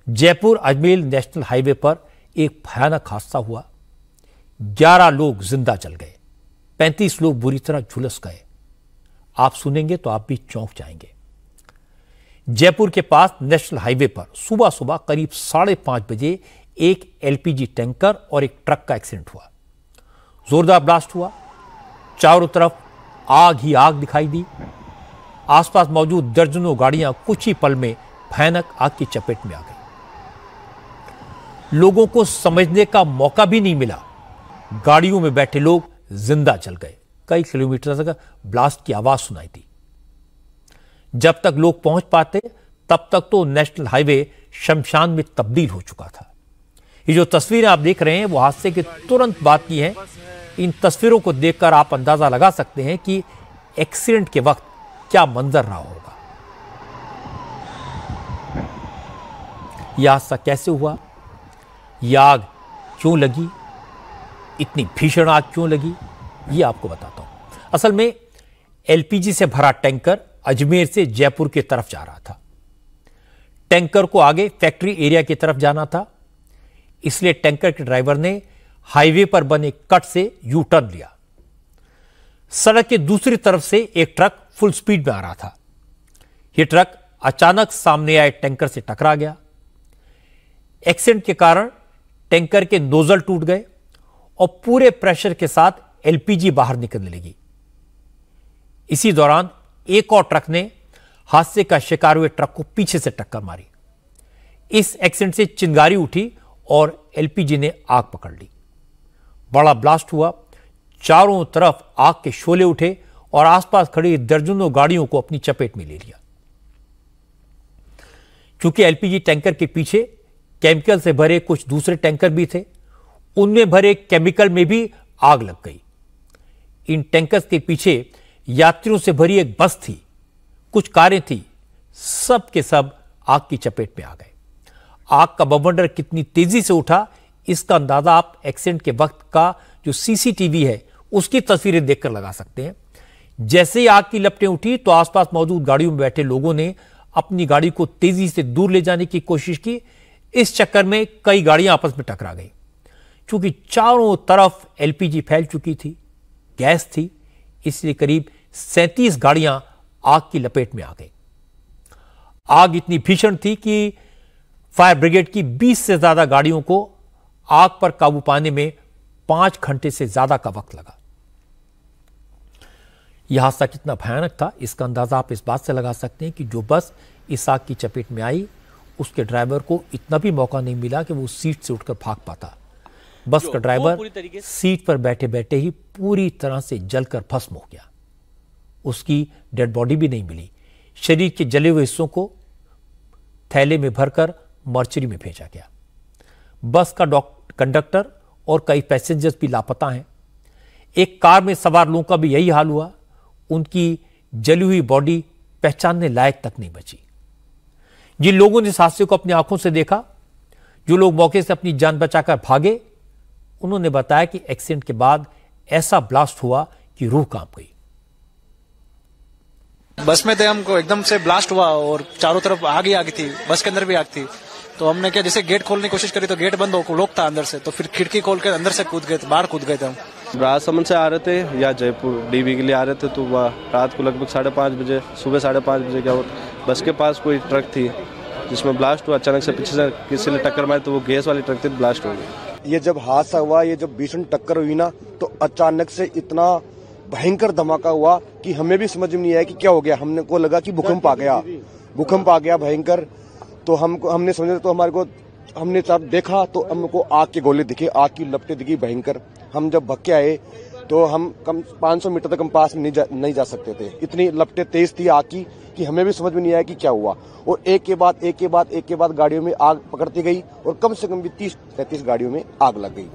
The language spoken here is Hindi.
जयपुर अजमेर नेशनल हाईवे पर एक भयानक हादसा हुआ। 11 लोग जिंदा जल गए, 35 लोग बुरी तरह झुलस गए। आप सुनेंगे तो आप भी चौंक जाएंगे। जयपुर के पास नेशनल हाईवे पर सुबह सुबह करीब 5:30 बजे एक एलपीजी टैंकर और एक ट्रक का एक्सीडेंट हुआ। जोरदार ब्लास्ट हुआ, चारों तरफ आग ही आग दिखाई दी। आसपास मौजूद दर्जनों गाड़ियां कुछ ही पल में भयानक आग की चपेट में आ गई। लोगों को समझने का मौका भी नहीं मिला। गाड़ियों में बैठे लोग जिंदा जल गए। कई किलोमीटर तक ब्लास्ट की आवाज सुनाई दी। जब तक लोग पहुंच पाते तब तक तो नेशनल हाईवे शमशान में तब्दील हो चुका था। ये जो तस्वीरें आप देख रहे हैं वो हादसे के तुरंत बाद की हैं। इन तस्वीरों को देखकर आप अंदाजा लगा सकते हैं कि एक्सीडेंट के वक्त क्या मंजर रहा होगा। यह हादसा कैसे हुआ, यह आग क्यों लगी, इतनी भीषण आग क्यों लगी, यह आपको बताता हूं। असल में एलपीजी से भरा टैंकर अजमेर से जयपुर की तरफ जा रहा था। टैंकर को आगे फैक्ट्री एरिया की तरफ जाना था, इसलिए टैंकर के ड्राइवर ने हाईवे पर बने कट से यू टर्न लिया। सड़क के दूसरी तरफ से एक ट्रक फुल स्पीड में आ रहा था। यह ट्रक अचानक सामने आए टैंकर से टकरा गया। एक्सीडेंट के कारण टैंकर के नोजल टूट गए और पूरे प्रेशर के साथ एलपीजी बाहर निकलने लगी। इसी दौरान एक और ट्रक ने हादसे का शिकार हुए ट्रक को पीछे से टक्कर मारी। इस एक्सीडेंट से चिंगारी उठी और एलपीजी ने आग पकड़ ली। बड़ा ब्लास्ट हुआ, चारों तरफ आग के शोले उठे और आसपास खड़ी दर्जनों गाड़ियों को अपनी चपेट में ले लिया। चूंकि एलपीजी टैंकर के पीछे केमिकल से भरे कुछ दूसरे टैंकर भी थे, उनमें भरे केमिकल में भी आग लग गई। इन टैंकर्स के पीछे यात्रियों से भरी एक बस थी, कुछ कारें थी, सब के सब आग की चपेट में आ गए। आग का बवंडर कितनी तेजी से उठा, इसका अंदाजा आप एक्सीडेंट के वक्त का जो सीसीटीवी है उसकी तस्वीरें देखकर लगा सकते हैं। जैसे ही आग की लपटें उठी तो आसपास मौजूद गाड़ियों में बैठे लोगों ने अपनी गाड़ी को तेजी से दूर ले जाने की कोशिश की। इस चक्कर में कई गाड़ियां आपस में टकरा गई। चूंकि चारों तरफ एलपीजी फैल चुकी थी, गैस थी, इसलिए करीब 37 गाड़ियां आग की लपेट में आ गई। आग इतनी भीषण थी कि फायर ब्रिगेड की 20 से ज्यादा गाड़ियों को आग पर काबू पाने में 5 घंटे से ज्यादा का वक्त लगा। यह हादसा कितना भयानक था, इसका अंदाजा आप इस बात से लगा सकते हैं कि जो बस इस आग की चपेट में आई, उसके ड्राइवर को इतना भी मौका नहीं मिला कि वो सीट से उठकर भाग पाता। बस का ड्राइवर सीट पर बैठे बैठे ही पूरी तरह से जलकर भस्म हो गया। उसकी डेड बॉडी भी नहीं मिली। शरीर के जले हुए हिस्सों को थैले में भरकर मॉर्चरी में भेजा गया। बस का कंडक्टर और कई पैसेंजर्स भी लापता हैं। एक कार में सवार लोगों का भी यही हाल हुआ। उनकी जली हुई बॉडी पहचानने लायक तक नहीं बची। जिन लोगों ने इस हादसे को अपनी आंखों से देखा, जो लोग मौके से अपनी जान बचाकर भागे, उन्होंने बताया कि एक्सीडेंट के बाद ऐसा ब्लास्ट हुआ कि रूह कांप गई। बस में थे, हमको एकदम से ब्लास्ट हुआ और चारों तरफ आग ही आग थी, बस के अंदर भी आग थी। तो हमने क्या, जैसे गेट खोलने की कोशिश करी तो गेट बंद हो, लॉक था अंदर से, तो फिर खिड़की खोल के अंदर से कूद गए थे, बाहर कूद गए थे हम। राजसमंद से आ रहे थे या जयपुर डीबी के लिए आ रहे थे, तो वह रात को लगभग 5:30 बजे, सुबह 5:30 बजे क्या हुआ, बस के पास कोई ट्रक थी जिसमें ब्लास्ट हुआ। अचानक से पीछे से किसी ने टक्कर मारी तो वो गैस वाली ट्रक थी, ब्लास्ट हो गई। ये जब हादसा हुआ, ये जब भीषण टक्कर हुई ना, तो अचानक से इतना भयंकर धमाका हुआ कि हमें भी समझ में नहीं आया कि क्या हो गया। हमने को लगा कि भूकंप आ गया भयंकर। तो हमने समझा, तो हमारे को हमने तब देखा तो हमको आग के गोले दिखे, आग की लपटें दिखी भयंकर। हम जब भग के आए तो हम कम 500 मीटर तक हम पास में नहीं जा सकते थे। इतनी लपटें तेज थी आग की कि हमें भी समझ में नहीं आया कि क्या हुआ। और एक के बाद गाड़ियों में आग पकड़ती गई और कम से कम भी 30-35 गाड़ियों में आग लग गई।